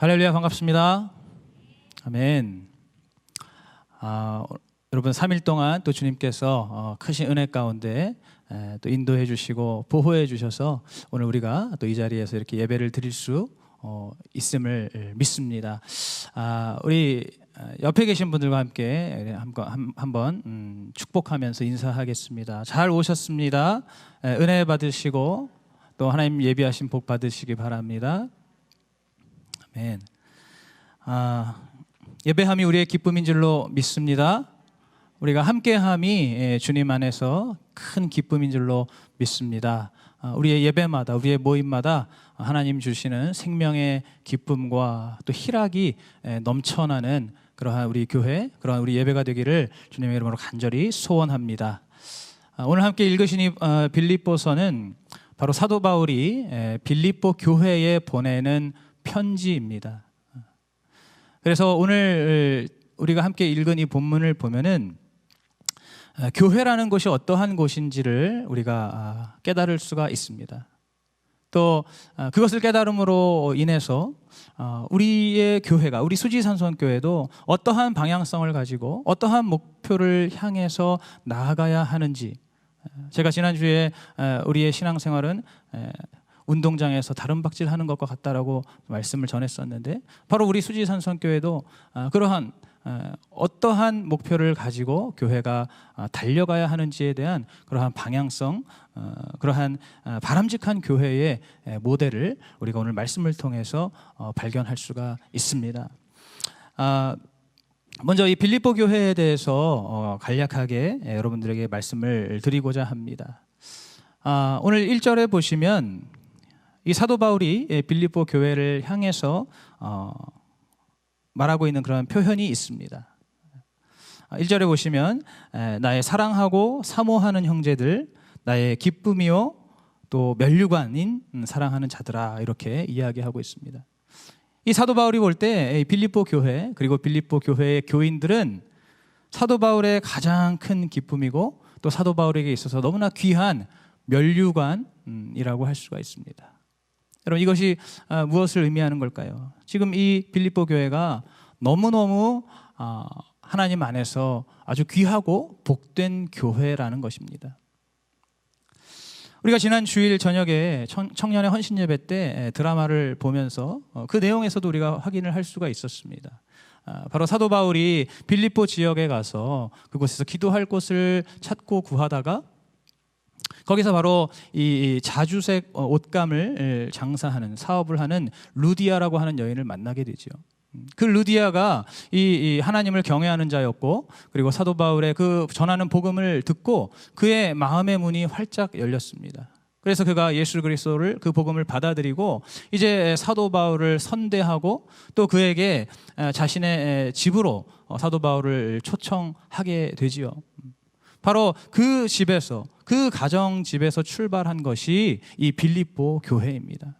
할렐루야, 반갑습니다. 아멘. 여러분 3일 동안 또 주님께서 크신 은혜 가운데 또 인도해 주시고 보호해 주셔서 오늘 우리가 또 이 자리에서 이렇게 예배를 드릴 수 있음을 믿습니다. 우리 옆에 계신 분들과 함께 한번 축복하면서 인사하겠습니다. 잘 오셨습니다. 은혜 받으시고 또 하나님 예비하신 복 받으시기 바랍니다. 아멘. 예배함이 우리의 기쁨인 줄로 믿습니다. 우리가 함께함이 주님 안에서 큰 기쁨인 줄로 믿습니다. 우리의 예배마다, 우리의 모임마다 하나님 주시는 생명의 기쁨과 또 희락이 넘쳐나는 그러한 우리 교회, 그러한 우리 예배가 되기를 주님의 이름으로 간절히 소원합니다. 오늘 함께 읽으신 빌립보서는 바로 사도 바울이 빌립보 교회에 보내는 편지입니다. 그래서 오늘 우리가 함께 읽은 이 본문을 보면은 교회라는 곳이 어떠한 곳인지를 우리가 깨달을 수가 있습니다. 또 그것을 깨달음으로 인해서 우리의 교회가, 우리 수지산성교회도 어떠한 방향성을 가지고 어떠한 목표를 향해서 나아가야 하는지, 제가 지난주에 우리의 신앙생활은 운동장에서 다름박질하는 것과 같다라고 말씀을 전했었는데, 바로 우리 수지산성교회도 그러한 어떠한 목표를 가지고 교회가 달려가야 하는지에 대한 그러한 방향성, 그러한 바람직한 교회의 모델을 우리가 오늘 말씀을 통해서 발견할 수가 있습니다. 먼저 이 빌립보 교회에 대해서 간략하게 여러분들에게 말씀을 드리고자 합니다. 오늘 1절에 보시면 이 사도 바울이 빌립보 교회를 향해서 말하고 있는 그런 표현이 있습니다. 1절에 보시면 나의 사랑하고 사모하는 형제들, 나의 기쁨이요 또 면류관인 사랑하는 자들아, 이렇게 이야기하고 있습니다. 이 사도 바울이 볼 때 빌립보 교회, 그리고 빌립보 교회의 교인들은 사도 바울의 가장 큰 기쁨이고 또 사도 바울에게 있어서 너무나 귀한 면류관이라고 할 수가 있습니다. 여러분, 이것이 무엇을 의미하는 걸까요? 지금 이 빌립보 교회가 너무너무 하나님 안에서 아주 귀하고 복된 교회라는 것입니다. 우리가 지난 주일 저녁에 청년의 헌신 예배 때 드라마를 보면서 그 내용에서도 우리가 확인을 할 수가 있었습니다. 바로 사도 바울이 빌립보 지역에 가서 그곳에서 기도할 곳을 찾고 구하다가 거기서 바로 이 자주색 옷감을 장사하는 사업을 하는 루디아라고 하는 여인을 만나게 되죠. 그 루디아가 이 하나님을 경외하는 자였고, 그리고 사도 바울의 그 전하는 복음을 듣고 그의 마음의 문이 활짝 열렸습니다. 그래서 그가 예수 그리스도를, 그 복음을 받아들이고 이제 사도 바울을 선대하고 또 그에게 자신의 집으로 사도 바울을 초청하게 되지요. 바로 그 집에서, 그 가정 집에서 출발한 것이 이 빌립보 교회입니다.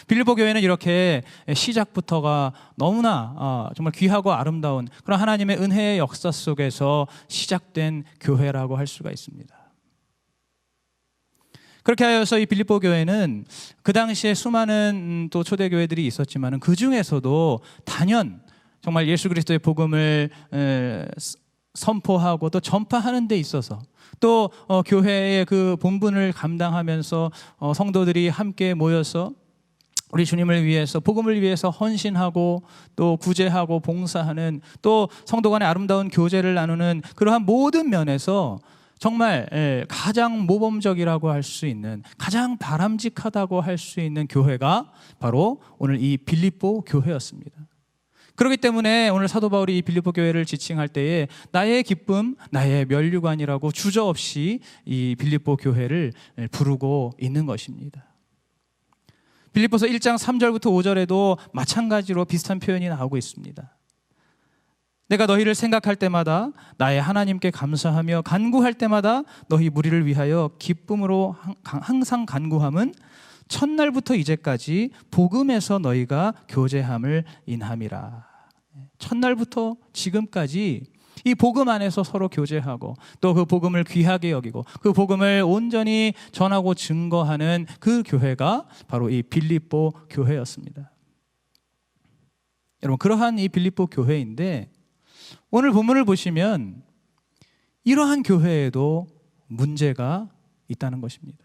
빌립보 교회는 이렇게 시작부터가 너무나 정말 귀하고 아름다운 그런 하나님의 은혜의 역사 속에서 시작된 교회라고 할 수가 있습니다. 그렇게 하여서 이 빌립보 교회는 그 당시에 수많은 또 초대교회들이 있었지만 그 중에서도 단연 정말 예수 그리스도의 복음을 선포하고 또 전파하는 데 있어서 또 교회의 그 본분을 감당하면서 성도들이 함께 모여서 우리 주님을 위해서, 복음을 위해서 헌신하고 또 구제하고 봉사하는, 또 성도 간의 아름다운 교제를 나누는 그러한 모든 면에서 정말 가장 모범적이라고 할 수 있는, 가장 바람직하다고 할 수 있는 교회가 바로 오늘 이 빌립보 교회였습니다. 그렇기 때문에 오늘 사도 바울이 이 빌립보 교회를 지칭할 때에 나의 기쁨, 나의 면류관이라고 주저없이 이 빌립보 교회를 부르고 있는 것입니다. 빌립보서 1장 3절부터 5절에도 마찬가지로 비슷한 표현이 나오고 있습니다. 내가 너희를 생각할 때마다 나의 하나님께 감사하며 간구할 때마다 너희 무리를 위하여 기쁨으로 항상 간구함은 첫날부터 이제까지 복음에서 너희가 교제함을 인함이라. 첫날부터 지금까지 이 복음 안에서 서로 교제하고 또 그 복음을 귀하게 여기고 그 복음을 온전히 전하고 증거하는 그 교회가 바로 이 빌립보 교회였습니다. 여러분, 그러한 이 빌립보 교회인데 오늘 본문을 보시면 이러한 교회에도 문제가 있다는 것입니다.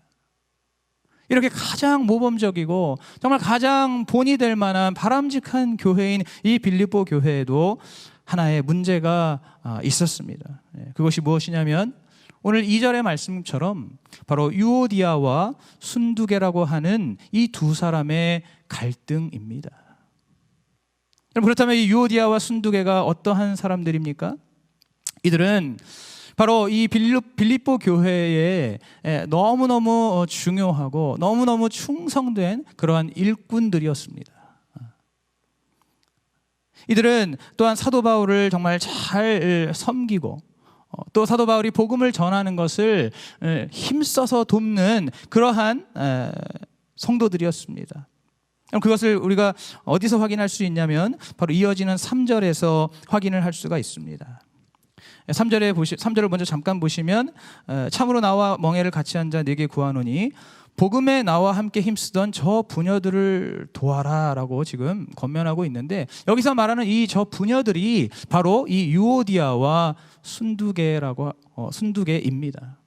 이렇게 가장 모범적이고 정말 가장 본이 될 만한 바람직한 교회인 이 빌립보 교회에도 하나의 문제가 있었습니다. 그것이 무엇이냐면 오늘 2절의 말씀처럼 바로 유오디아와 순두계라고 하는 이 두 사람의 갈등입니다. 그렇다면 이 유오디아와 순두계가 어떠한 사람들입니까? 이들은 바로 이 빌립보 교회에 너무너무 중요하고 너무너무 충성된 그러한 일꾼들이었습니다. 이들은 또한 사도 바울을 정말 잘 섬기고 또 사도 바울이 복음을 전하는 것을 힘써서 돕는 그러한 성도들이었습니다. 그것을 우리가 어디서 확인할 수 있냐면 바로 이어지는 3절에서 확인을 할 수가 있습니다. 3절을 먼저 잠깐 보시면 참으로 나와 멍에를 같이 한 자 네게 구하노니 복음에 나와 함께 힘쓰던 저 부녀들을 도와라 라고 지금 권면하고 있는데, 여기서 말하는 이 저 부녀들이 바로 이 유오디아와 순두계입니다.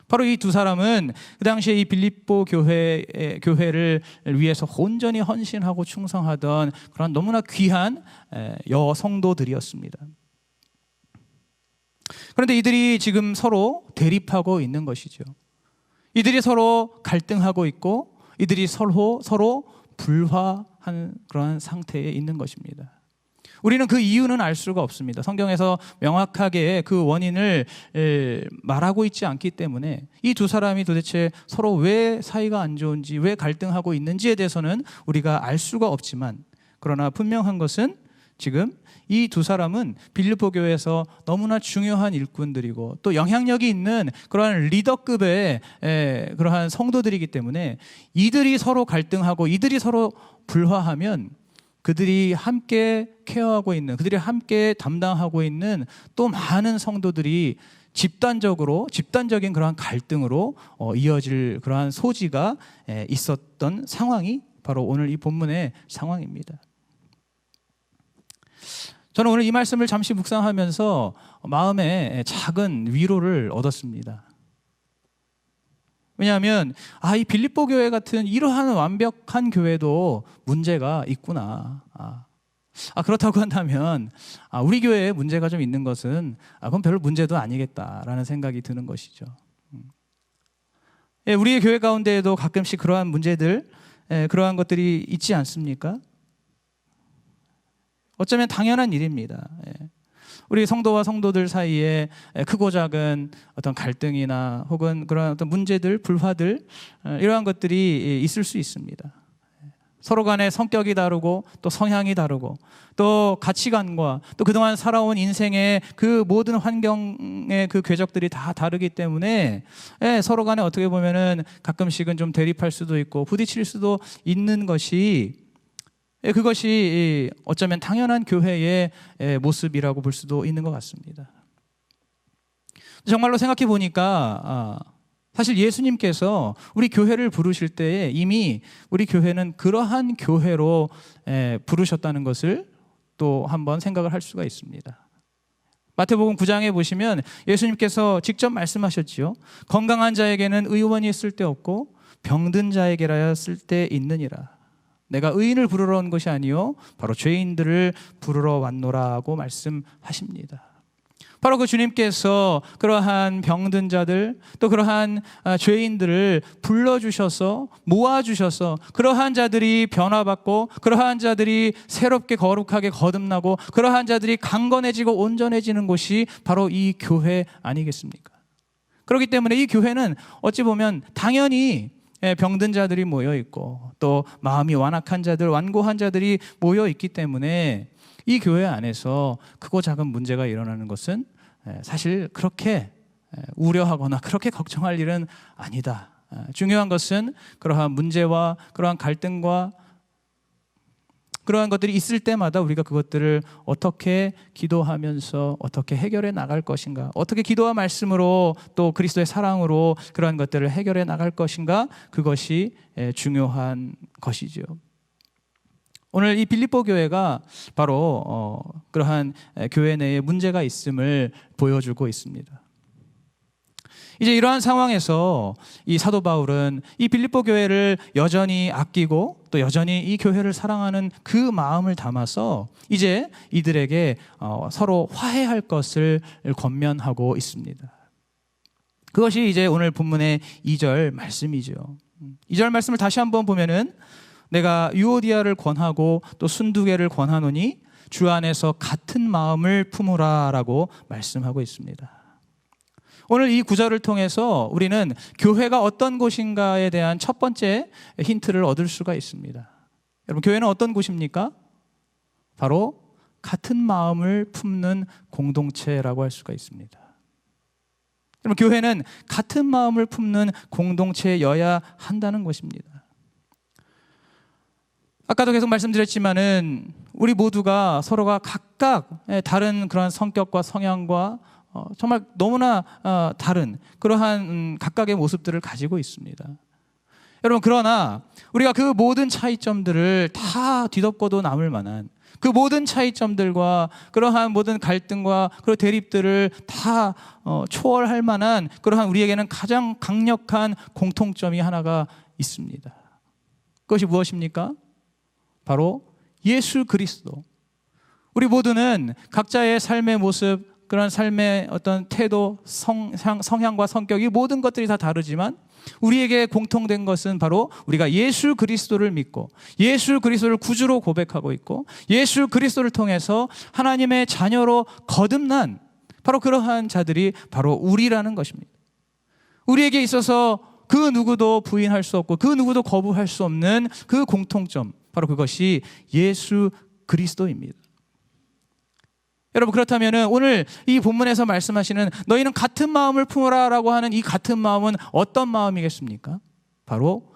바로 이 두 사람은 그 당시에 이 빌립보 교회를 위해서 온전히 헌신하고 충성하던 그런 너무나 귀한 여성도들이었습니다. 그런데 이들이 지금 서로 대립하고 있는 것이죠. 이들이 서로 갈등하고 있고 이들이 서로 불화한 그러한 상태에 있는 것입니다. 우리는 그 이유는 알 수가 없습니다. 성경에서 명확하게 그 원인을 말하고 있지 않기 때문에 이 두 사람이 도대체 서로 왜 사이가 안 좋은지, 왜 갈등하고 있는지에 대해서는 우리가 알 수가 없지만, 그러나 분명한 것은 지금 이 두 사람은 빌립보 교회에서 너무나 중요한 일꾼들이고 또 영향력이 있는 그러한 리더급의 그러한 성도들이기 때문에 이들이 서로 갈등하고 이들이 서로 불화하면 그들이 함께 케어하고 있는, 그들이 함께 담당하고 있는 또 많은 성도들이 집단적인 그러한 갈등으로 이어질 그러한 소지가 있었던 상황이 바로 오늘 이 본문의 상황입니다. 저는 오늘 이 말씀을 잠시 묵상하면서 마음에 작은 위로를 얻었습니다. 왜냐하면 이 빌립보 교회 같은 이러한 완벽한 교회도 문제가 있구나. 그렇다고 한다면 우리 교회에 문제가 좀 있는 것은 그건 별 문제도 아니겠다라는 생각이 드는 것이죠. 우리의 교회 가운데에도 가끔씩 그러한 문제들, 그러한 것들이 있지 않습니까? 어쩌면 당연한 일입니다. 우리 성도와 성도들 사이에 크고 작은 어떤 갈등이나 혹은 그런 어떤 문제들, 불화들, 이러한 것들이 있을 수 있습니다. 서로 간의 성격이 다르고 또 성향이 다르고 또 가치관과 또 그동안 살아온 인생의 그 모든 환경의 그 궤적들이 다 다르기 때문에 서로 간에 어떻게 보면은 가끔씩은 좀 대립할 수도 있고 부딪힐 수도 있는 것이, 그것이 어쩌면 당연한 교회의 모습이라고 볼 수도 있는 것 같습니다. 정말로 생각해 보니까 사실 예수님께서 우리 교회를 부르실 때에 이미 우리 교회는 그러한 교회로 부르셨다는 것을 또 한번 생각을 할 수가 있습니다. 마태복음 9장에 보시면 예수님께서 직접 말씀하셨지요. 건강한 자에게는 의원이 쓸데없고 병든 자에게라야 쓸데있느니라. 내가 의인을 부르러 온 것이 아니요 바로 죄인들을 부르러 왔노라고 말씀하십니다. 바로 그 주님께서 그러한 병든 자들 또 그러한 죄인들을 불러주셔서 모아주셔서 그러한 자들이 변화받고 그러한 자들이 새롭게 거룩하게 거듭나고 그러한 자들이 강건해지고 온전해지는 곳이 바로 이 교회 아니겠습니까? 그렇기 때문에 이 교회는 어찌 보면 당연히 병든 자들이 모여 있고 또 마음이 완악한 자들, 완고한 자들이 모여 있기 때문에 이 교회 안에서 크고 작은 문제가 일어나는 것은 사실 그렇게 우려하거나 그렇게 걱정할 일은 아니다. 중요한 것은 그러한 문제와 그러한 갈등과 그러한 것들이 있을 때마다 우리가 그것들을 어떻게 기도하면서 어떻게 해결해 나갈 것인가, 어떻게 기도와 말씀으로 또 그리스도의 사랑으로 그러한 것들을 해결해 나갈 것인가, 그것이 중요한 것이죠. 오늘 이 빌립보 교회가 바로 그러한 교회 내에 문제가 있음을 보여주고 있습니다. 이제 이러한 상황에서 이 사도 바울은 이 빌립보 교회를 여전히 아끼고 또 여전히 이 교회를 사랑하는 그 마음을 담아서 이제 이들에게 서로 화해할 것을 권면하고 있습니다. 그것이 이제 오늘 본문의 2절 말씀이죠. 2절 말씀을 다시 한번 보면은 내가 유오디아를 권하고 또 순두개를 권하노니 주 안에서 같은 마음을 품으라라고 말씀하고 있습니다. 오늘 이 구절을 통해서 우리는 교회가 어떤 곳인가에 대한 첫 번째 힌트를 얻을 수가 있습니다. 여러분, 교회는 어떤 곳입니까? 바로 같은 마음을 품는 공동체라고 할 수가 있습니다. 여러분, 교회는 같은 마음을 품는 공동체여야 한다는 것입니다. 아까도 계속 말씀드렸지만은 우리 모두가 서로가 각각 다른 그런 성격과 성향과 정말 너무나 다른 그러한 각각의 모습들을 가지고 있습니다. 여러분, 그러나 우리가 그 모든 차이점들을 다 뒤덮고도 남을 만한 그 모든 차이점들과 그러한 모든 갈등과 그런 대립들을 다 초월할 만한 그러한 우리에게는 가장 강력한 공통점이 하나가 있습니다. 그것이 무엇입니까? 바로 예수 그리스도. 우리 모두는 각자의 삶의 모습, 그런 삶의 어떤 태도, 성향과 성격이 모든 것들이 다 다르지만 우리에게 공통된 것은 바로 우리가 예수 그리스도를 믿고 예수 그리스도를 구주로 고백하고 있고 예수 그리스도를 통해서 하나님의 자녀로 거듭난 바로 그러한 자들이 바로 우리라는 것입니다. 우리에게 있어서 그 누구도 부인할 수 없고 그 누구도 거부할 수 없는 그 공통점, 바로 그것이 예수 그리스도입니다. 여러분, 그렇다면 오늘 이 본문에서 말씀하시는 너희는 같은 마음을 품으라 라고 하는 이 같은 마음은 어떤 마음이겠습니까? 바로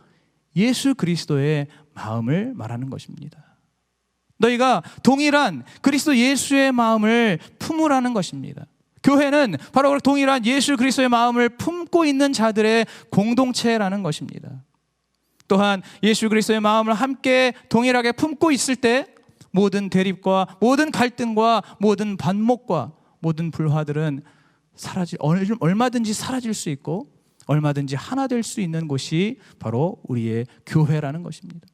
예수 그리스도의 마음을 말하는 것입니다. 너희가 동일한 그리스도 예수의 마음을 품으라는 것입니다. 교회는 바로 동일한 예수 그리스도의 마음을 품고 있는 자들의 공동체라는 것입니다. 또한 예수 그리스도의 마음을 함께 동일하게 품고 있을 때 모든 대립과 모든 갈등과 모든 반목과 모든 불화들은 얼마든지 사라질 수 있고 얼마든지 하나 될 수 있는 곳이 바로 우리의 교회라는 것입니다.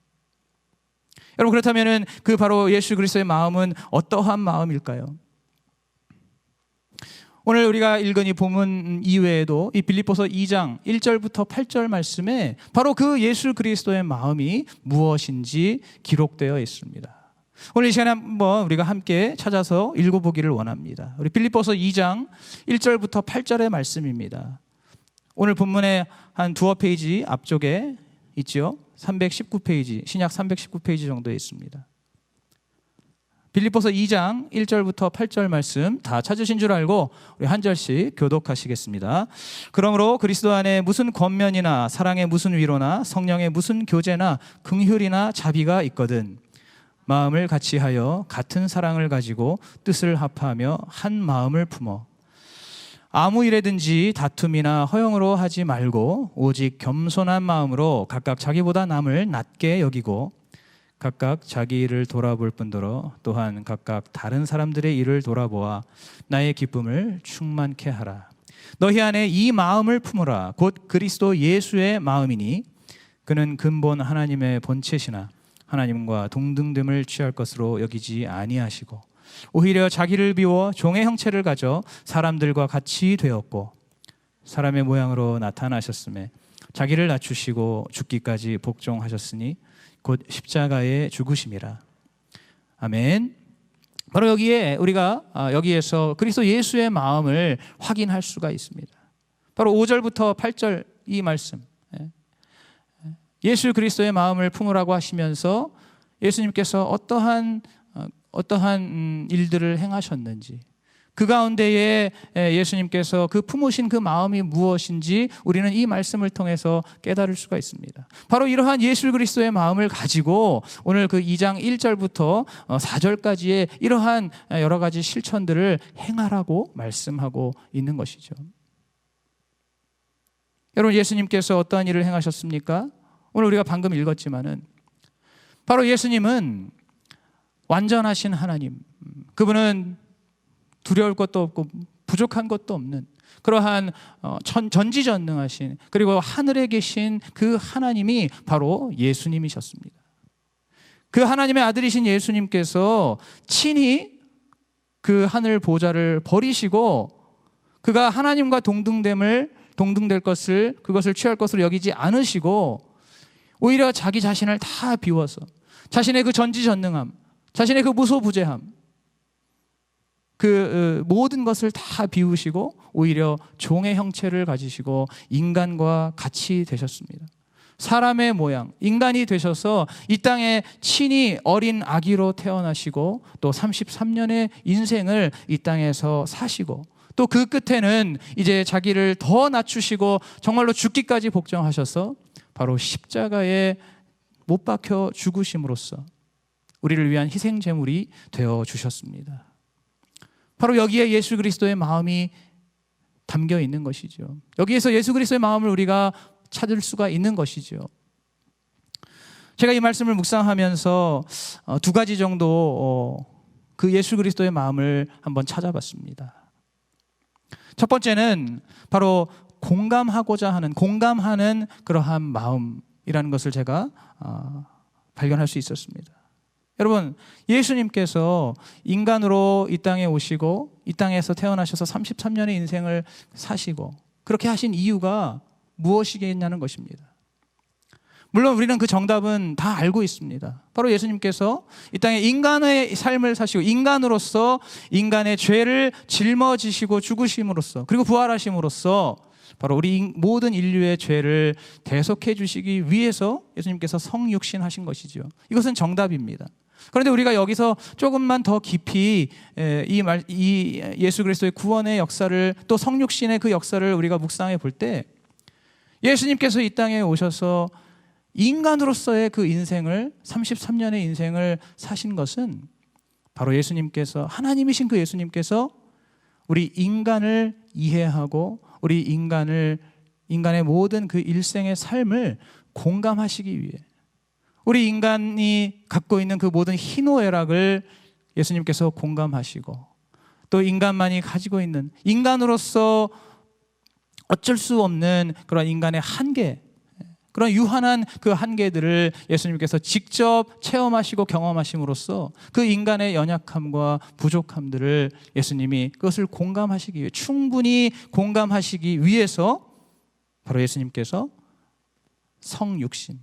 여러분, 그렇다면 그 바로 예수 그리스도의 마음은 어떠한 마음일까요? 오늘 우리가 읽은 이 본문 이외에도 이 빌립보서 2장 1절부터 8절 말씀에 바로 그 예수 그리스도의 마음이 무엇인지 기록되어 있습니다. 오늘 이 시간에 한번 우리가 함께 찾아서 읽어보기를 원합니다. 우리 빌립보서 2장 1절부터 8절의 말씀입니다. 오늘 본문의 한 두어 페이지 앞쪽에 있죠. 319페이지, 신약 319페이지 정도에 있습니다. 빌립보서 2장 1절부터 8절 말씀 다 찾으신 줄 알고 우리 한 절씩 교독하시겠습니다. 그러므로 그리스도 안에 무슨 권면이나 사랑의 무슨 위로나 성령의 무슨 교제나 긍휼이나 자비가 있거든 마음을 같이하여 같은 사랑을 가지고 뜻을 합하며 한 마음을 품어 아무 일에든지 다툼이나 허영으로 하지 말고 오직 겸손한 마음으로 각각 자기보다 남을 낮게 여기고 각각 자기 일을 돌아볼 뿐더러 또한 각각 다른 사람들의 일을 돌아보아 나의 기쁨을 충만케 하라. 너희 안에 이 마음을 품으라. 곧 그리스도 예수의 마음이니 그는 근본 하나님의 본체시나 하나님과 동등됨을 취할 것으로 여기지 아니하시고 오히려 자기를 비워 종의 형체를 가져 사람들과 같이 되었고 사람의 모양으로 나타나셨음에 자기를 낮추시고 죽기까지 복종하셨으니 곧 십자가에 죽으심이라. 아멘. 바로 여기에 우리가 여기에서 그리스도 예수의 마음을 확인할 수가 있습니다. 바로 5절부터 8절 이 말씀, 예수 그리스도의 마음을 품으라고 하시면서 예수님께서 어떠한 일들을 행하셨는지, 그 가운데에 예수님께서 그 품으신 그 마음이 무엇인지 우리는 이 말씀을 통해서 깨달을 수가 있습니다. 바로 이러한 예수 그리스도의 마음을 가지고 오늘 그 2장 1절부터 4절까지의 이러한 여러 가지 실천들을 행하라고 말씀하고 있는 것이죠. 여러분, 예수님께서 어떠한 일을 행하셨습니까? 오늘 우리가 방금 읽었지만은 바로 예수님은 완전하신 하나님, 그분은 두려울 것도 없고 부족한 것도 없는 그러한 전지전능하신, 그리고 하늘에 계신 그 하나님이 바로 예수님이셨습니다. 그 하나님의 아들이신 예수님께서 친히 그 하늘 보좌를 버리시고 그가 하나님과 동등될 것을, 그것을 취할 것으로 여기지 않으시고 오히려 자기 자신을 다 비워서 자신의 그 전지전능함, 자신의 그 무소부재함, 그 모든 것을 다 비우시고 오히려 종의 형체를 가지시고 인간과 같이 되셨습니다. 사람의 모양, 인간이 되셔서 이 땅에 친히 어린 아기로 태어나시고 또 33년의 인생을 이 땅에서 사시고 또 그 끝에는 이제 자기를 더 낮추시고 정말로 죽기까지 복종하셔서 바로 십자가에 못 박혀 죽으심으로써 우리를 위한 희생 제물이 되어 주셨습니다. 바로 여기에 예수 그리스도의 마음이 담겨 있는 것이죠. 여기에서 예수 그리스도의 마음을 우리가 찾을 수가 있는 것이죠. 제가 이 말씀을 묵상하면서 두 가지 정도 그 예수 그리스도의 마음을 한번 찾아봤습니다. 첫 번째는 바로 공감하는 그러한 마음이라는 것을 제가 발견할 수 있었습니다. 여러분, 예수님께서 인간으로 이 땅에 오시고 이 땅에서 태어나셔서 33년의 인생을 사시고 그렇게 하신 이유가 무엇이겠냐는 것입니다. 물론 우리는 그 정답은 다 알고 있습니다. 바로 예수님께서 이 땅에 인간의 삶을 사시고 인간으로서 인간의 죄를 짊어지시고 죽으심으로써 그리고 부활하심으로써 바로 우리 모든 인류의 죄를 대속해 주시기 위해서 예수님께서 성육신하신 것이죠. 이것은 정답입니다. 그런데 우리가 여기서 조금만 더 깊이 이 예수 그리스도의 구원의 역사를 또 성육신의 그 역사를 우리가 묵상해 볼 때 예수님께서 이 땅에 오셔서 인간으로서의 그 인생을 33년의 인생을 사신 것은 바로 예수님께서 하나님이신 그 예수님께서 우리 인간을 이해하고 우리 인간의 모든 그 일생의 삶을 공감하시기 위해 우리 인간이 갖고 있는 그 모든 희노애락을 예수님께서 공감하시고 또 인간만이 가지고 있는 인간으로서 어쩔 수 없는 그런 인간의 한계, 그런 유한한 그 한계들을 예수님께서 직접 체험하시고 경험하심으로써 그 인간의 연약함과 부족함들을 예수님이 그것을 공감하시기 위해 충분히 공감하시기 위해서 바로 예수님께서 성육신,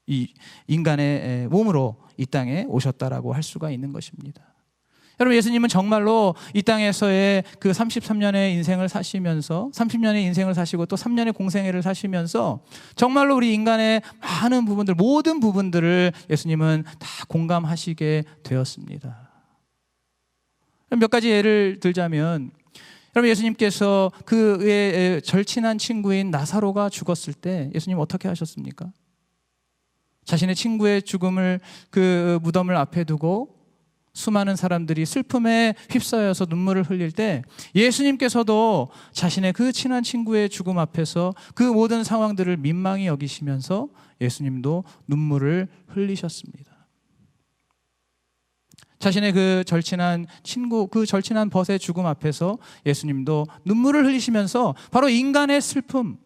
이 인간의 몸으로 이 땅에 오셨다라고 할 수가 있는 것입니다. 여러분, 예수님은 정말로 이 땅에서의 그 33년의 인생을 사시면서 30년의 인생을 사시고 또 3년의 공생애를 사시면서 정말로 우리 인간의 많은 부분들, 모든 부분들을 예수님은 다 공감하시게 되었습니다. 몇 가지 예를 들자면 여러분, 예수님께서 그의 절친한 친구인 나사로가 죽었을 때 예수님 어떻게 하셨습니까? 자신의 친구의 죽음을 그 무덤을 앞에 두고 수많은 사람들이 슬픔에 휩싸여서 눈물을 흘릴 때 예수님께서도 자신의 그 친한 친구의 죽음 앞에서 그 모든 상황들을 민망히 여기시면서 예수님도 눈물을 흘리셨습니다. 자신의 그 절친한 친구, 그 절친한 벗의 죽음 앞에서 예수님도 눈물을 흘리시면서 바로 인간의 슬픔,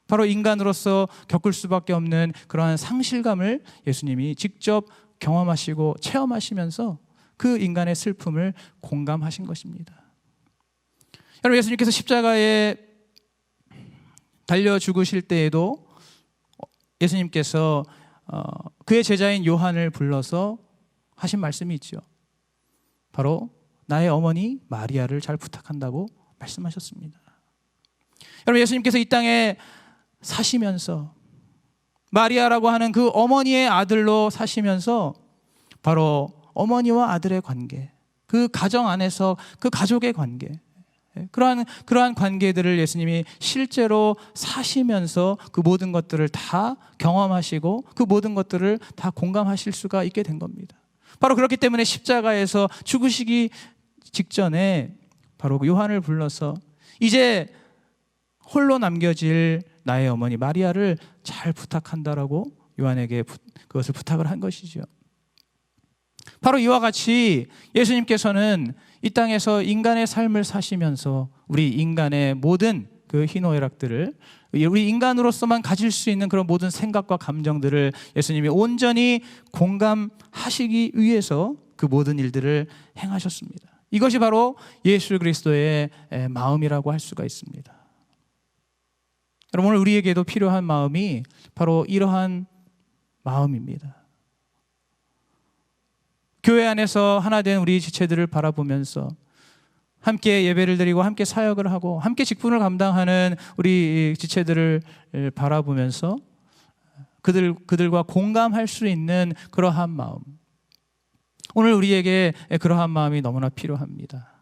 바로 인간으로서 겪을 수밖에 없는 그러한 상실감을 예수님이 직접 경험하시고 체험하시면서 그 인간의 슬픔을 공감하신 것입니다. 여러분, 예수님께서 십자가에 달려 죽으실 때에도 예수님께서 그의 제자인 요한을 불러서 하신 말씀이 있죠. 바로 나의 어머니 마리아를 잘 부탁한다고 말씀하셨습니다. 여러분, 예수님께서 이 땅에 사시면서 마리아라고 하는 그 어머니의 아들로 사시면서 바로 어머니와 아들의 관계, 그 가정 안에서 그 가족의 관계, 그러한 관계들을 예수님이 실제로 사시면서 그 모든 것들을 다 경험하시고 그 모든 것들을 다 공감하실 수가 있게 된 겁니다. 바로 그렇기 때문에 십자가에서 죽으시기 직전에 바로 요한을 불러서 이제 홀로 남겨질 나의 어머니 마리아를 잘 부탁한다라고 요한에게 그것을 부탁을 한 것이죠. 바로 이와 같이 예수님께서는 이 땅에서 인간의 삶을 사시면서 우리 인간의 모든 그 희노애락들을, 우리 인간으로서만 가질 수 있는 그런 모든 생각과 감정들을 예수님이 온전히 공감하시기 위해서 그 모든 일들을 행하셨습니다. 이것이 바로 예수 그리스도의 마음이라고 할 수가 있습니다. 여러분, 오늘 우리에게도 필요한 마음이 바로 이러한 마음입니다. 교회 안에서 하나 된 우리 지체들을 바라보면서 함께 예배를 드리고 함께 사역을 하고 함께 직분을 감당하는 우리 지체들을 바라보면서 그들과 공감할 수 있는 그러한 마음, 오늘 우리에게 그러한 마음이 너무나 필요합니다.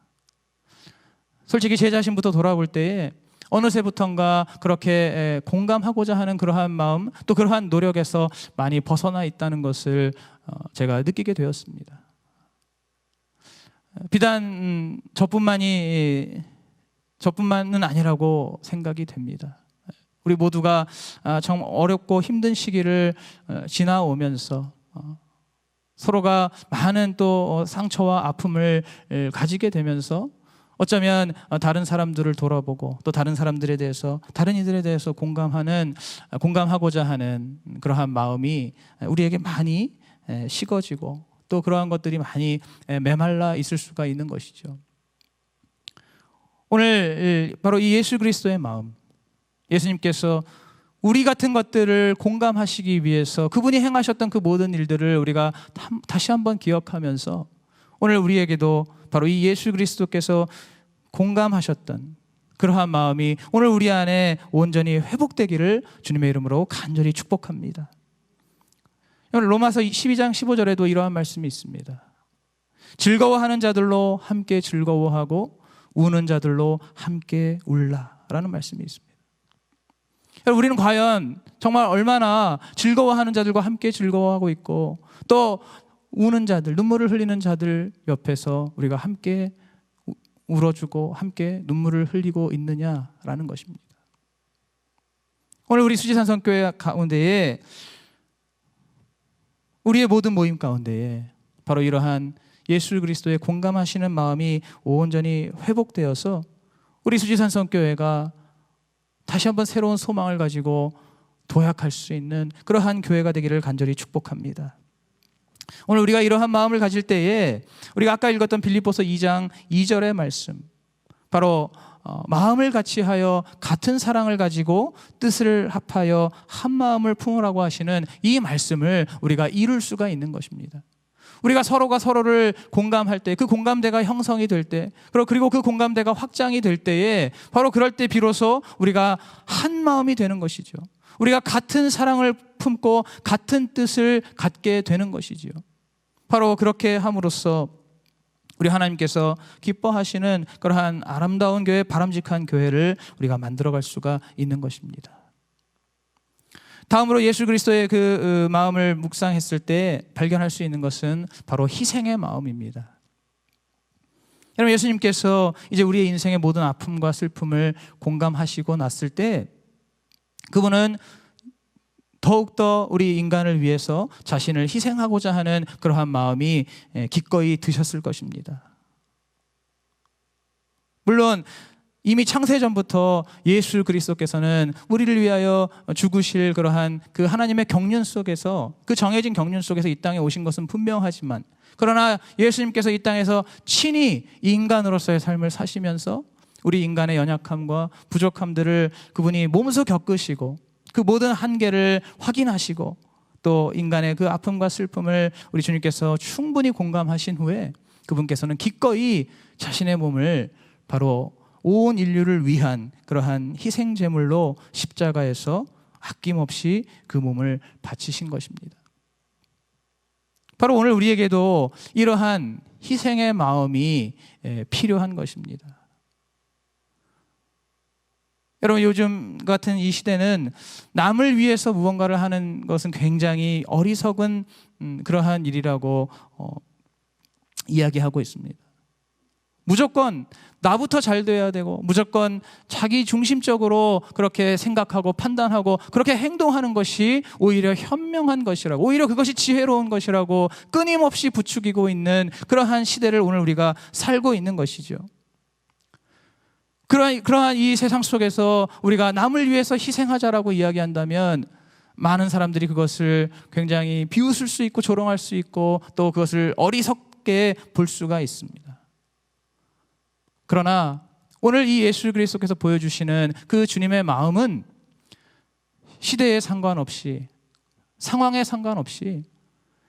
솔직히 제 자신부터 돌아볼 때에 어느새부턴가 그렇게 공감하고자 하는 그러한 마음, 또 그러한 노력에서 많이 벗어나 있다는 것을 제가 느끼게 되었습니다. 비단 저뿐만은 아니라고 생각이 됩니다. 우리 모두가 정말 어렵고 힘든 시기를 지나오면서 서로가 많은 또 상처와 아픔을 가지게 되면서 어쩌면 다른 사람들을 돌아보고 또 다른 사람들에 대해서, 다른 이들에 대해서 공감하고자 하는 그러한 마음이 우리에게 많이 식어지고 또 그러한 것들이 많이 메말라 있을 수가 있는 것이죠. 오늘 바로 이 예수 그리스도의 마음, 예수님께서 우리 같은 것들을 공감하시기 위해서 그분이 행하셨던 그 모든 일들을 우리가 다시 한번 기억하면서 오늘 우리에게도 바로 이 예수 그리스도께서 공감하셨던 그러한 마음이 오늘 우리 안에 온전히 회복되기를 주님의 이름으로 간절히 축복합니다. 로마서 12장 15절에도 이러한 말씀이 있습니다. 즐거워하는 자들로 함께 즐거워하고 우는 자들로 함께 울라라는 말씀이 있습니다. 우리는 과연 정말 얼마나 즐거워하는 자들과 함께 즐거워하고 있고 또 우는 자들, 눈물을 흘리는 자들 옆에서 우리가 함께 울어주고 함께 눈물을 흘리고 있느냐라는 것입니다. 오늘 우리 수지산성교회 가운데에 우리의 모든 모임 가운데에 바로 이러한 예수 그리스도의 공감하시는 마음이 온전히 회복되어서 우리 수지산성교회가 다시 한번 새로운 소망을 가지고 도약할 수 있는 그러한 교회가 되기를 간절히 축복합니다. 오늘 우리가 이러한 마음을 가질 때에 우리가 아까 읽었던 빌립보서 2장 2절의 말씀, 바로 마음을 같이하여 같은 사랑을 가지고 뜻을 합하여 한 마음을 품으라고 하시는 이 말씀을 우리가 이룰 수가 있는 것입니다. 우리가 서로가 서로를 공감할 때, 그 공감대가 형성이 될 때, 그리고 그 공감대가 확장이 될 때에 바로 그럴 때 비로소 우리가 한 마음이 되는 것이죠. 우리가 같은 사랑을 품고 같은 뜻을 갖게 되는 것이지요. 바로 그렇게 함으로써 우리 하나님께서 기뻐하시는 그러한 아름다운 교회, 바람직한 교회를 우리가 만들어갈 수가 있는 것입니다. 다음으로 예수 그리스도의 그 마음을 묵상했을 때 발견할 수 있는 것은 바로 희생의 마음입니다. 여러분, 예수님께서 이제 우리의 인생의 모든 아픔과 슬픔을 공감하시고 났을 때 그분은 더욱더 우리 인간을 위해서 자신을 희생하고자 하는 그러한 마음이 기꺼이 드셨을 것입니다. 물론 이미 창세전부터 예수 그리스도께서는 우리를 위하여 죽으실 그러한 그 하나님의 경륜 속에서, 그 정해진 경륜 속에서 이 땅에 오신 것은 분명하지만, 그러나 예수님께서 이 땅에서 친히 인간으로서의 삶을 사시면서 우리 인간의 연약함과 부족함들을 그분이 몸소 겪으시고 그 모든 한계를 확인하시고 또 인간의 그 아픔과 슬픔을 우리 주님께서 충분히 공감하신 후에 그분께서는 기꺼이 자신의 몸을 바로 온 인류를 위한 그러한 희생 제물로 십자가에서 아낌없이 그 몸을 바치신 것입니다. 바로 오늘 우리에게도 이러한 희생의 마음이 필요한 것입니다. 여러분, 요즘 같은 이 시대는 남을 위해서 무언가를 하는 것은 굉장히 어리석은 그러한 일이라고 이야기하고 있습니다. 무조건 나부터 잘 돼야 되고 무조건 자기 중심적으로 그렇게 생각하고 판단하고 그렇게 행동하는 것이 오히려 현명한 것이라고, 오히려 그것이 지혜로운 것이라고 끊임없이 부추기고 있는 그러한 시대를 오늘 우리가 살고 있는 것이죠. 그러한 이 세상 속에서 우리가 남을 위해서 희생하자라고 이야기한다면 많은 사람들이 그것을 굉장히 비웃을 수 있고 조롱할 수 있고 또 그것을 어리석게 볼 수가 있습니다. 그러나 오늘 이 예수 그리스도께서 보여주시는 그 주님의 마음은 시대에 상관없이, 상황에 상관없이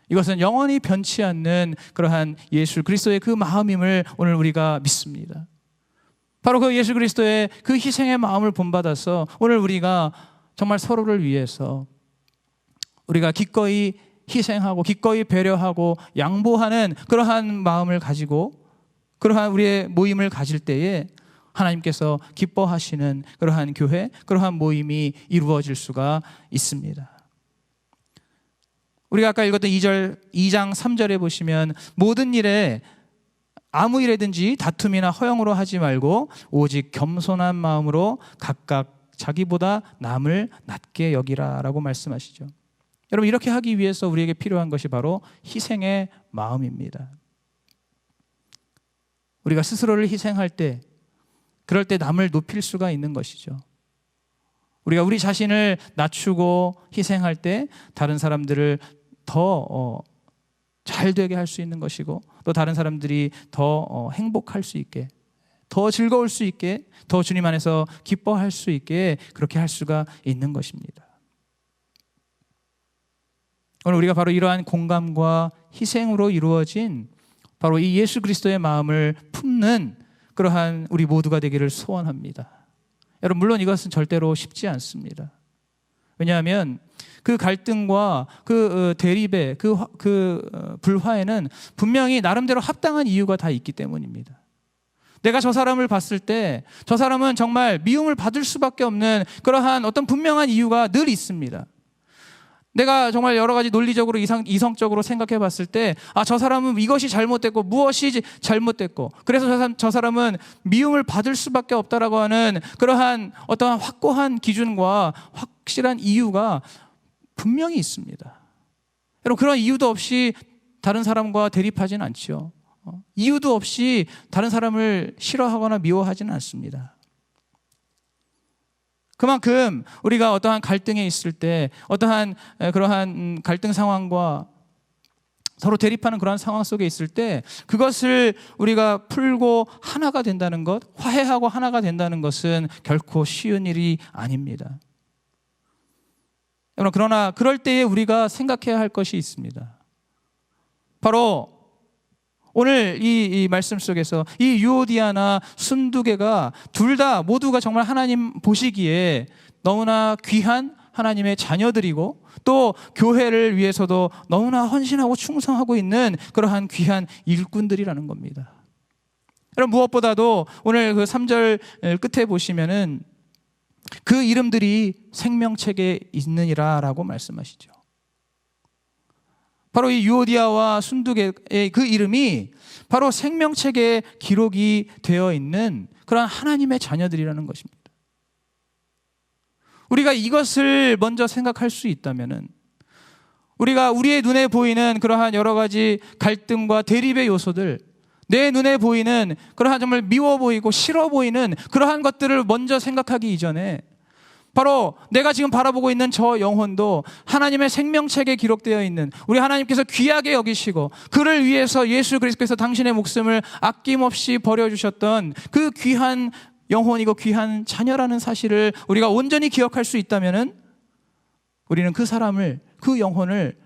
이것은 영원히 변치 않는 그러한 예수 그리스도의 그 마음임을 오늘 우리가 믿습니다. 바로 그 예수 그리스도의 그 희생의 마음을 본받아서 오늘 우리가 정말 서로를 위해서 우리가 기꺼이 희생하고 기꺼이 배려하고 양보하는 그러한 마음을 가지고 그러한 우리의 모임을 가질 때에 하나님께서 기뻐하시는 그러한 교회, 그러한 모임이 이루어질 수가 있습니다. 우리가 아까 읽었던 2장 3절에 보시면 모든 일에 아무 일에든지 다툼이나 허영으로 하지 말고 오직 겸손한 마음으로 각각 자기보다 남을 낮게 여기라라고 말씀하시죠. 여러분, 이렇게 하기 위해서 우리에게 필요한 것이 바로 희생의 마음입니다. 우리가 스스로를 희생할 때, 그럴 때 남을 높일 수가 있는 것이죠. 우리가 우리 자신을 낮추고 희생할 때 다른 사람들을 더 잘 되게 할 수 있는 것이고 또 다른 사람들이 더 행복할 수 있게, 더 즐거울 수 있게, 더 주님 안에서 기뻐할 수 있게 그렇게 할 수가 있는 것입니다. 오늘 우리가 바로 이러한 공감과 희생으로 이루어진 바로 이 예수 그리스도의 마음을 품는 그러한 우리 모두가 되기를 소원합니다. 여러분, 물론 이것은 절대로 쉽지 않습니다. 왜냐하면 그 갈등과 그 대립의 그 불화에는 분명히 나름대로 합당한 이유가 다 있기 때문입니다. 내가 저 사람을 봤을 때 저 사람은 정말 미움을 받을 수밖에 없는 그러한 어떤 분명한 이유가 늘 있습니다. 내가 정말 여러 가지 논리적으로 이성적으로 생각해 봤을 때 저 사람은 이것이 잘못됐고 무엇이 잘못됐고 그래서 저 사람은 미움을 받을 수밖에 없다라고 하는 그러한 어떠한 확고한 기준과 확실한 이유가 분명히 있습니다. 여러분, 그런 이유도 없이 다른 사람과 대립하지는 않죠. 이유도 없이 다른 사람을 싫어하거나 미워하지는 않습니다. 그만큼 우리가 어떠한 갈등에 있을 때 어떠한 그러한 갈등 상황과 서로 대립하는 그러한 상황 속에 있을 때 그것을 우리가 풀고 하나가 된다는 것, 화해하고 하나가 된다는 것은 결코 쉬운 일이 아닙니다. 여러분, 그러나 그럴 때에 우리가 생각해야 할 것이 있습니다. 바로 오늘 이 말씀 속에서 이 유오디아나 순두개가 둘 다 모두가 정말 하나님 보시기에 너무나 귀한 하나님의 자녀들이고 또 교회를 위해서도 너무나 헌신하고 충성하고 있는 그러한 귀한 일꾼들이라는 겁니다. 여러분, 무엇보다도 오늘 그 3절 끝에 보시면은 그 이름들이 생명책에 있느니라라고 말씀하시죠. 바로 이 유오디아와 순두개의 그 이름이 바로 생명책에 기록이 되어 있는 그런 하나님의 자녀들이라는 것입니다. 우리가 이것을 먼저 생각할 수 있다면은 우리가 우리의 눈에 보이는 그러한 여러 가지 갈등과 대립의 요소들, 내 눈에 보이는 그러한 정말 미워 보이고 싫어 보이는 그러한 것들을 먼저 생각하기 이전에 바로 내가 지금 바라보고 있는 저 영혼도 하나님의 생명책에 기록되어 있는 우리 하나님께서 귀하게 여기시고 그를 위해서 예수 그리스도께서 당신의 목숨을 아낌없이 버려주셨던 그 귀한 영혼이고 귀한 자녀라는 사실을 우리가 온전히 기억할 수 있다면은 우리는 그 사람을, 그 영혼을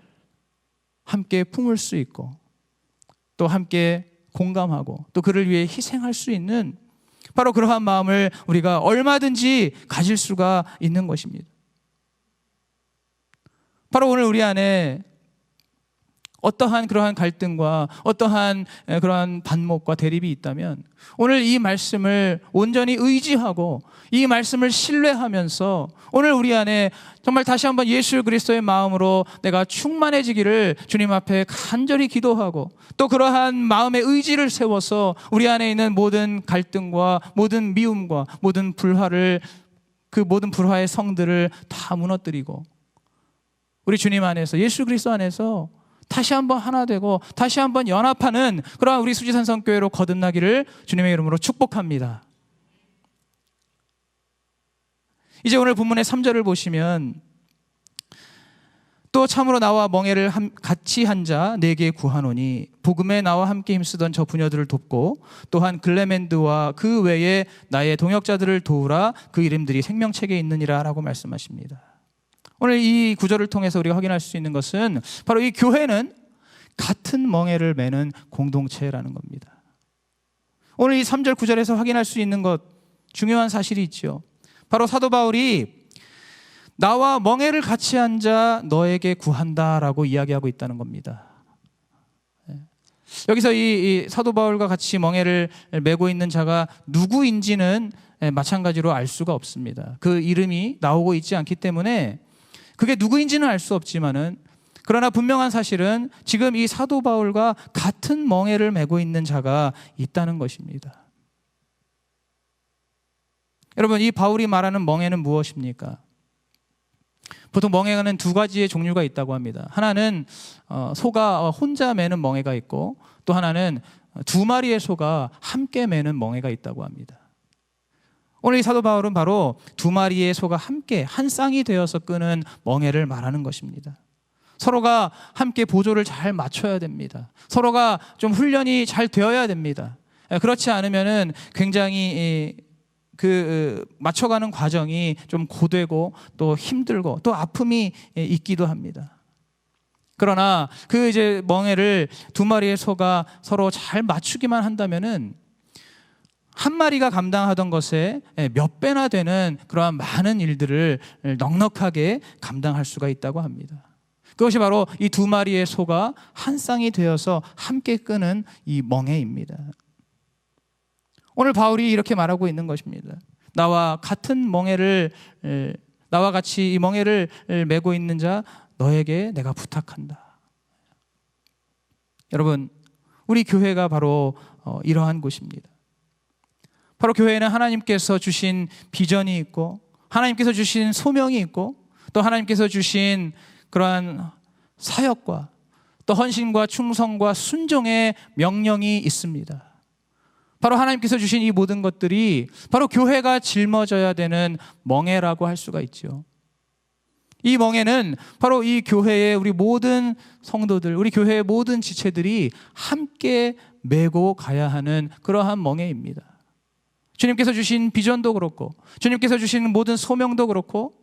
함께 품을 수 있고 또 함께 공감하고 또 그를 위해 희생할 수 있는 바로 그러한 마음을 우리가 얼마든지 가질 수가 있는 것입니다. 바로 오늘 우리 안에 어떠한 그러한 갈등과 어떠한 그러한 반목과 대립이 있다면 오늘 이 말씀을 온전히 의지하고 이 말씀을 신뢰하면서 오늘 우리 안에 정말 다시 한번 예수 그리스도의 마음으로 내가 충만해지기를 주님 앞에 간절히 기도하고 또 그러한 마음의 의지를 세워서 우리 안에 있는 모든 갈등과 모든 미움과 모든 불화를 그 모든 불화의 성들을 다 무너뜨리고 우리 주님 안에서 예수 그리스도 안에서 다시 한번 하나 되고 다시 한번 연합하는 그러한 우리 수지산성교회로 거듭나기를 주님의 이름으로 축복합니다. 이제 오늘 본문의 3절을 보시면 또 참으로 나와 멍에를 같이 한 자 내게 구하노니 복음에 나와 함께 힘쓰던 저 부녀들을 돕고 또한 글레멘드와 그 외에 나의 동역자들을 도우라 그 이름들이 생명책에 있느니라 라고 말씀하십니다. 오늘 이 구절을 통해서 우리가 확인할 수 있는 것은 바로 이 교회는 같은 멍에를 매는 공동체라는 겁니다. 오늘 이 3절 9절에서 확인할 수 있는 것 중요한 사실이 있죠. 바로 사도 바울이 나와 멍에를 같이 한 자 너에게 구한다라고 이야기하고 있다는 겁니다. 여기서 이 사도 바울과 같이 멍에를 메고 있는 자가 누구인지는 마찬가지로 알 수가 없습니다. 그 이름이 나오고 있지 않기 때문에 그게 누구인지는 알 수 없지만은 그러나 분명한 사실은 지금 이 사도 바울과 같은 멍에를 메고 있는 자가 있다는 것입니다. 여러분, 이 바울이 말하는 멍에는 무엇입니까? 보통 멍에는 두 가지의 종류가 있다고 합니다. 하나는 소가 혼자 매는 멍에가 있고 또 하나는 두 마리의 소가 함께 매는 멍에가 있다고 합니다. 오늘 이 사도 바울은 바로 두 마리의 소가 함께 한 쌍이 되어서 끄는 멍에를 말하는 것입니다. 서로가 함께 보조를 잘 맞춰야 됩니다. 서로가 좀 훈련이 잘 되어야 됩니다. 그렇지 않으면은 굉장히 맞춰가는 과정이 좀 고되고 또 힘들고 또 아픔이 있기도 합니다. 그러나 그 이제 멍에를 두 마리의 소가 서로 잘 맞추기만 한다면은 한 마리가 감당하던 것에 몇 배나 되는 그러한 많은 일들을 넉넉하게 감당할 수가 있다고 합니다. 그것이 바로 이 두 마리의 소가 한 쌍이 되어서 함께 끄는 이 멍에입니다. 오늘 바울이 이렇게 말하고 있는 것입니다. 나와 같은 멍에를 나와 같이 이 멍에를 메고 있는 자 너에게 내가 부탁한다. 여러분, 우리 교회가 바로 이러한 곳입니다. 바로 교회에는 하나님께서 주신 비전이 있고 하나님께서 주신 소명이 있고 또 하나님께서 주신 그러한 사역과 또 헌신과 충성과 순종의 명령이 있습니다. 바로 하나님께서 주신 이 모든 것들이 바로 교회가 짊어져야 되는 멍에라고 할 수가 있죠. 이 멍에는 바로 이 교회의 우리 모든 성도들, 우리 교회의 모든 지체들이 함께 메고 가야 하는 그러한 멍에입니다. 주님께서 주신 비전도 그렇고 주님께서 주신 모든 소명도 그렇고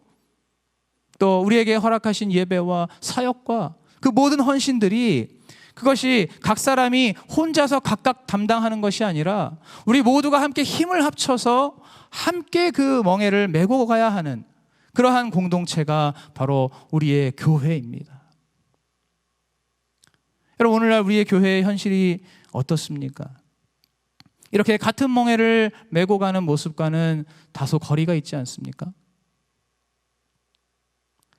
또 우리에게 허락하신 예배와 사역과 그 모든 헌신들이 그것이 각 사람이 혼자서 각각 담당하는 것이 아니라 우리 모두가 함께 힘을 합쳐서 함께 그 멍에를 메고 가야 하는 그러한 공동체가 바로 우리의 교회입니다. 여러분, 오늘날 우리의 교회의 현실이 어떻습니까? 이렇게 같은 멍에를 메고 가는 모습과는 다소 거리가 있지 않습니까?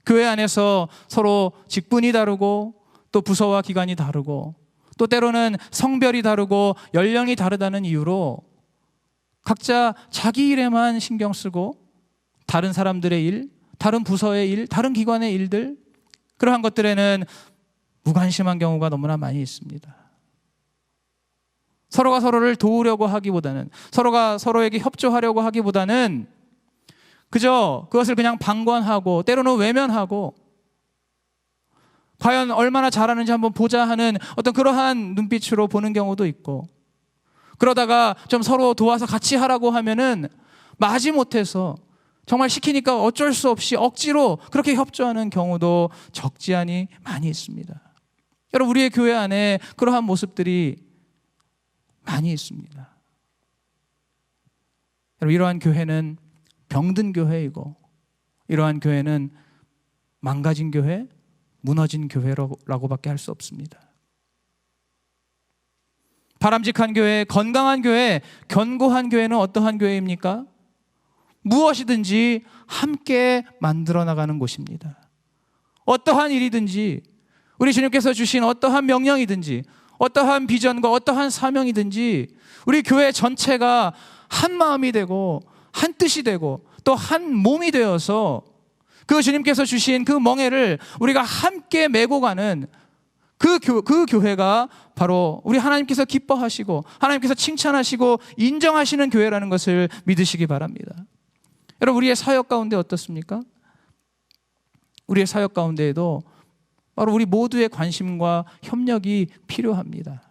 교회 안에서 서로 직분이 다르고 또 부서와 기관이 다르고 또 때로는 성별이 다르고 연령이 다르다는 이유로 각자 자기 일에만 신경 쓰고 다른 사람들의 일, 다른 부서의 일, 다른 기관의 일들 그러한 것들에는 무관심한 경우가 너무나 많이 있습니다. 서로가 서로를 도우려고 하기보다는 서로가 서로에게 협조하려고 하기보다는 그저 그것을 그냥 방관하고 때로는 외면하고 과연 얼마나 잘하는지 한번 보자 하는 어떤 그러한 눈빛으로 보는 경우도 있고 그러다가 좀 서로 도와서 같이 하라고 하면은 마지못해서 정말 시키니까 어쩔 수 없이 억지로 그렇게 협조하는 경우도 적지 않이 많이 있습니다. 여러분, 우리의 교회 안에 그러한 모습들이 많이 있습니다. 여러분, 이러한 교회는 병든 교회이고 이러한 교회는 망가진 교회, 무너진 교회라고밖에 할 수 없습니다. 바람직한 교회, 건강한 교회, 견고한 교회는 어떠한 교회입니까? 무엇이든지 함께 만들어 나가는 곳입니다. 어떠한 일이든지, 우리 주님께서 주신 어떠한 명령이든지, 어떠한 비전과 어떠한 사명이든지 우리 교회 전체가 한 마음이 되고 한 뜻이 되고 또 한 몸이 되어서 그 주님께서 주신 그 멍에를 우리가 함께 메고 가는 그 교회가 바로 우리 하나님께서 기뻐하시고 하나님께서 칭찬하시고 인정하시는 교회라는 것을 믿으시기 바랍니다. 여러분, 우리의 사역 가운데 어떻습니까? 우리의 사역 가운데에도 바로 우리 모두의 관심과 협력이 필요합니다.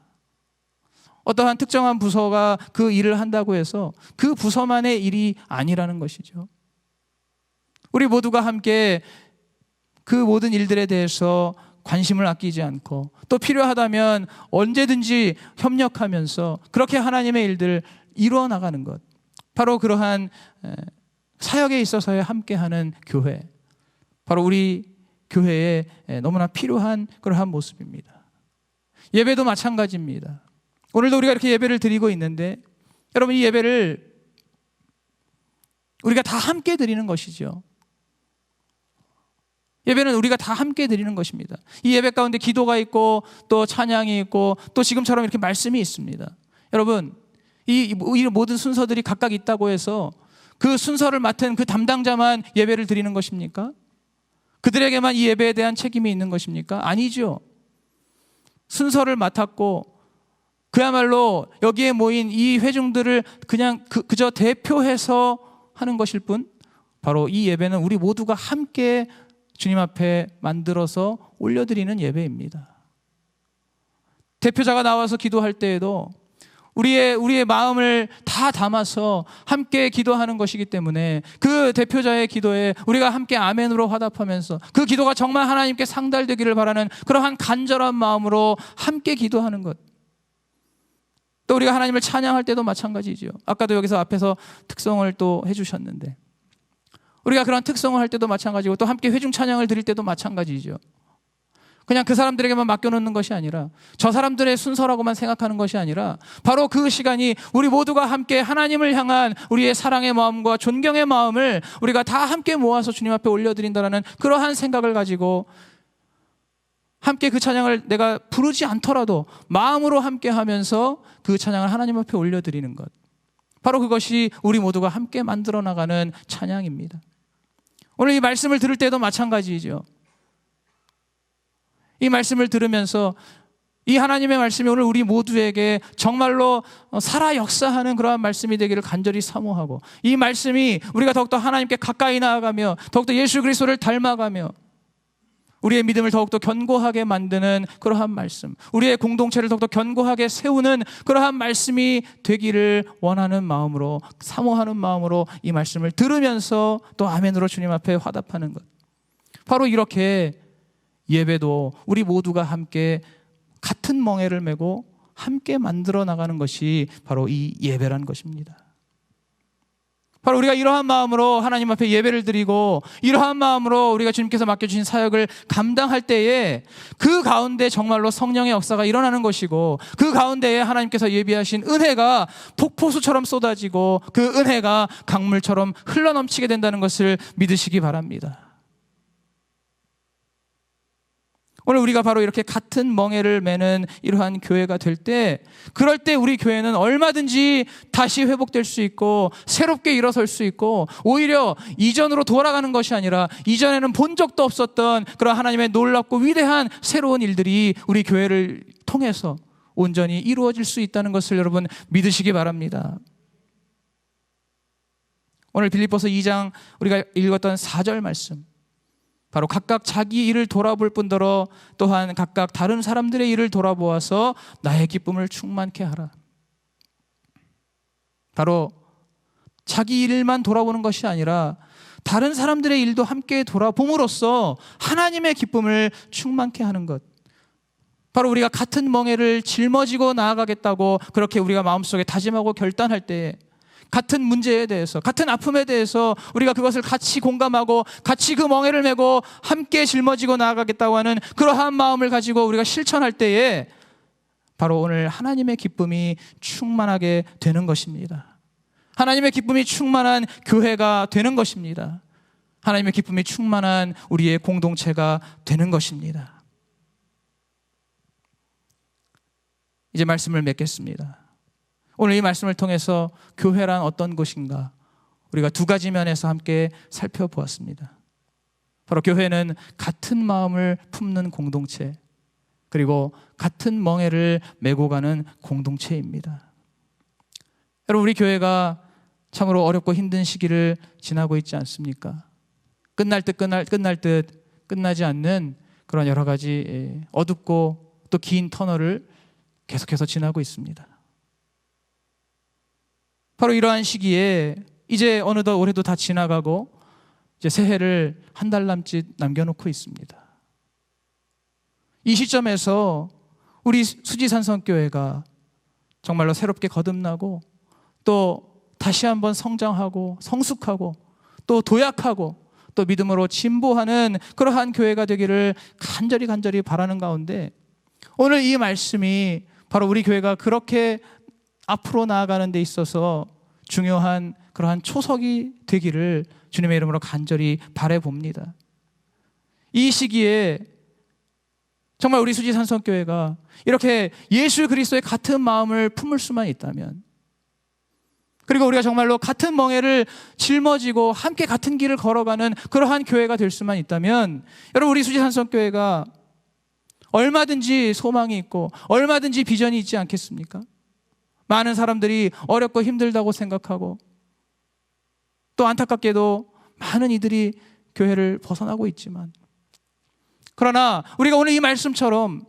어떠한 특정한 부서가 그 일을 한다고 해서 그 부서만의 일이 아니라는 것이죠. 우리 모두가 함께 그 모든 일들에 대해서 관심을 아끼지 않고 또 필요하다면 언제든지 협력하면서 그렇게 하나님의 일들을 이루어 나가는 것, 바로 그러한 사역에 있어서의 함께하는 교회, 바로 우리 교회에 너무나 필요한 그러한 모습입니다. 예배도 마찬가지입니다. 오늘도 우리가 이렇게 예배를 드리고 있는데 여러분, 이 예배를 우리가 다 함께 드리는 것이죠. 예배는 우리가 다 함께 드리는 것입니다. 이 예배 가운데 기도가 있고 또 찬양이 있고 또 지금처럼 이렇게 말씀이 있습니다. 여러분, 이 모든 순서들이 각각 있다고 해서 그 순서를 맡은 그 담당자만 예배를 드리는 것입니까? 그들에게만 이 예배에 대한 책임이 있는 것입니까? 아니죠. 순서를 맡았고 그야말로 여기에 모인 이 회중들을 그냥 그저 대표해서 하는 것일 뿐, 바로 이 예배는 우리 모두가 함께 주님 앞에 만들어서 올려드리는 예배입니다. 대표자가 나와서 기도할 때에도 우리의 마음을 다 담아서 함께 기도하는 것이기 때문에 그 대표자의 기도에 우리가 함께 아멘으로 화답하면서 그 기도가 정말 하나님께 상달되기를 바라는 그러한 간절한 마음으로 함께 기도하는 것. 또 우리가 하나님을 찬양할 때도 마찬가지죠. 아까도 여기서 앞에서 특성을 또 해주셨는데 우리가 그런 특성을 할 때도 마찬가지고 또 함께 회중 찬양을 드릴 때도 마찬가지죠. 그냥 그 사람들에게만 맡겨놓는 것이 아니라 저 사람들의 순서라고만 생각하는 것이 아니라 바로 그 시간이 우리 모두가 함께 하나님을 향한 우리의 사랑의 마음과 존경의 마음을 우리가 다 함께 모아서 주님 앞에 올려드린다는 그러한 생각을 가지고 함께 그 찬양을 내가 부르지 않더라도 마음으로 함께 하면서 그 찬양을 하나님 앞에 올려드리는 것, 바로 그것이 우리 모두가 함께 만들어 나가는 찬양입니다. 오늘 이 말씀을 들을 때도 마찬가지죠. 이 말씀을 들으면서 이 하나님의 말씀이 오늘 우리 모두에게 정말로 살아 역사하는 그러한 말씀이 되기를 간절히 사모하고, 이 말씀이 우리가 더욱더 하나님께 가까이 나아가며 더욱더 예수 그리스도를 닮아가며 우리의 믿음을 더욱더 견고하게 만드는 그러한 말씀, 우리의 공동체를 더욱더 견고하게 세우는 그러한 말씀이 되기를 원하는 마음으로, 사모하는 마음으로 이 말씀을 들으면서 또 아멘으로 주님 앞에 화답하는 것, 바로 이렇게 예배도 우리 모두가 함께 같은 멍에를 메고 함께 만들어 나가는 것이 바로 이 예배란 것입니다. 바로 우리가 이러한 마음으로 하나님 앞에 예배를 드리고 이러한 마음으로 우리가 주님께서 맡겨주신 사역을 감당할 때에 그 가운데 정말로 성령의 역사가 일어나는 것이고, 그 가운데에 하나님께서 예비하신 은혜가 폭포수처럼 쏟아지고 그 은혜가 강물처럼 흘러넘치게 된다는 것을 믿으시기 바랍니다. 오늘 우리가 바로 이렇게 같은 멍에를 매는 이러한 교회가 될 때, 그럴 때 우리 교회는 얼마든지 다시 회복될 수 있고 새롭게 일어설 수 있고, 오히려 이전으로 돌아가는 것이 아니라 이전에는 본 적도 없었던 그런 하나님의 놀랍고 위대한 새로운 일들이 우리 교회를 통해서 온전히 이루어질 수 있다는 것을 여러분 믿으시기 바랍니다. 오늘 빌립보서 2장 우리가 읽었던 4절 말씀, 바로 각각 자기 일을 돌아볼 뿐더러 또한 각각 다른 사람들의 일을 돌아보아서 나의 기쁨을 충만케 하라. 바로 자기 일만 돌아보는 것이 아니라 다른 사람들의 일도 함께 돌아봄으로써 하나님의 기쁨을 충만케 하는 것, 바로 우리가 같은 멍에를 짊어지고 나아가겠다고 그렇게 우리가 마음속에 다짐하고 결단할 때에 같은 문제에 대해서, 같은 아픔에 대해서 우리가 그것을 같이 공감하고 같이 그 멍에를 메고 함께 짊어지고 나아가겠다고 하는 그러한 마음을 가지고 우리가 실천할 때에 바로 오늘 하나님의 기쁨이 충만하게 되는 것입니다. 하나님의 기쁨이 충만한 교회가 되는 것입니다. 하나님의 기쁨이 충만한 우리의 공동체가 되는 것입니다. 이제 말씀을 맺겠습니다. 오늘 이 말씀을 통해서 교회란 어떤 것인가 우리가 두 가지 면에서 함께 살펴보았습니다. 바로 교회는 같은 마음을 품는 공동체, 그리고 같은 멍에를 메고 가는 공동체입니다. 여러분, 우리 교회가 참으로 어렵고 힘든 시기를 지나고 있지 않습니까? 끝날 듯 끝나지 않는 그런 여러 가지 어둡고 또 긴 터널을 계속해서 지나고 있습니다. 바로 이러한 시기에 이제 어느덧 올해도 다 지나가고 이제 새해를 한 달 남짓 남겨놓고 있습니다. 이 시점에서 우리 수지산성교회가 정말로 새롭게 거듭나고 또 다시 한번 성장하고 성숙하고 또 도약하고 또 믿음으로 진보하는 그러한 교회가 되기를 간절히 바라는 가운데 오늘 이 말씀이 바로 우리 교회가 그렇게 앞으로 나아가는 데 있어서 중요한 그러한 초석이 되기를 주님의 이름으로 간절히 바라봅니다. 이 시기에 정말 우리 수지산성교회가 이렇게 예수 그리스도의 같은 마음을 품을 수만 있다면, 그리고 우리가 정말로 같은 멍에를 짊어지고 함께 같은 길을 걸어가는 그러한 교회가 될 수만 있다면, 여러분, 우리 수지산성교회가 얼마든지 소망이 있고 얼마든지 비전이 있지 않겠습니까? 많은 사람들이 어렵고 힘들다고 생각하고 또 안타깝게도 많은 이들이 교회를 벗어나고 있지만, 그러나 우리가 오늘 이 말씀처럼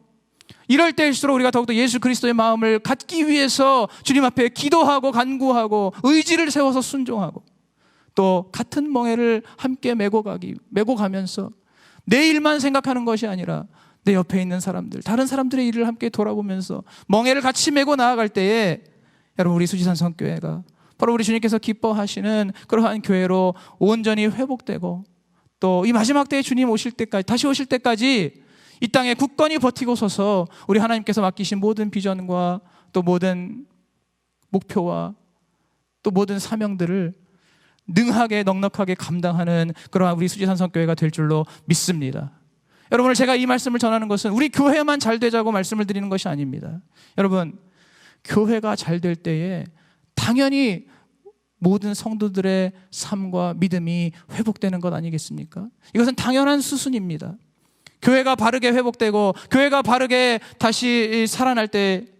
이럴 때일수록 우리가 더욱더 예수 그리스도의 마음을 갖기 위해서 주님 앞에 기도하고 간구하고 의지를 세워서 순종하고 또 같은 멍에를 함께 메고 가면서 내 일만 생각하는 것이 아니라 내 옆에 있는 사람들, 다른 사람들의 일을 함께 돌아보면서 멍에를 같이 메고 나아갈 때에 여러분, 우리 수지산성교회가 바로 우리 주님께서 기뻐하시는 그러한 교회로 온전히 회복되고 또 이 마지막 때에 주님 오실 때까지, 다시 오실 때까지 이 땅에 굳건히 버티고 서서 우리 하나님께서 맡기신 모든 비전과 또 모든 목표와 또 모든 사명들을 능하게 넉넉하게 감당하는 그러한 우리 수지산성교회가 될 줄로 믿습니다. 여러분, 오늘 제가 이 말씀을 전하는 것은 우리 교회만 잘 되자고 말씀을 드리는 것이 아닙니다. 여러분, 교회가 잘 될 때에 당연히 모든 성도들의 삶과 믿음이 회복되는 것 아니겠습니까? 이것은 당연한 수순입니다. 교회가 바르게 회복되고 교회가 바르게 다시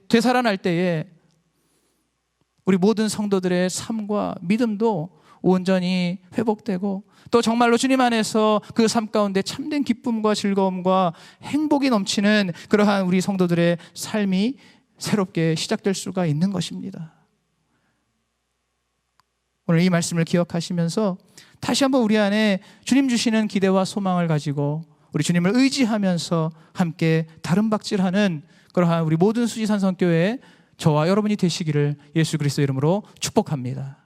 되살아날 때에 우리 모든 성도들의 삶과 믿음도 온전히 회복되고 또 정말로 주님 안에서 그 삶 가운데 참된 기쁨과 즐거움과 행복이 넘치는 그러한 우리 성도들의 삶이 새롭게 시작될 수가 있는 것입니다. 오늘 이 말씀을 기억하시면서 다시 한번 우리 안에 주님 주시는 기대와 소망을 가지고 우리 주님을 의지하면서 함께 다름박질하는 그러한 우리 모든 수지산성교회 저와 여러분이 되시기를 예수 그리스도 이름으로 축복합니다.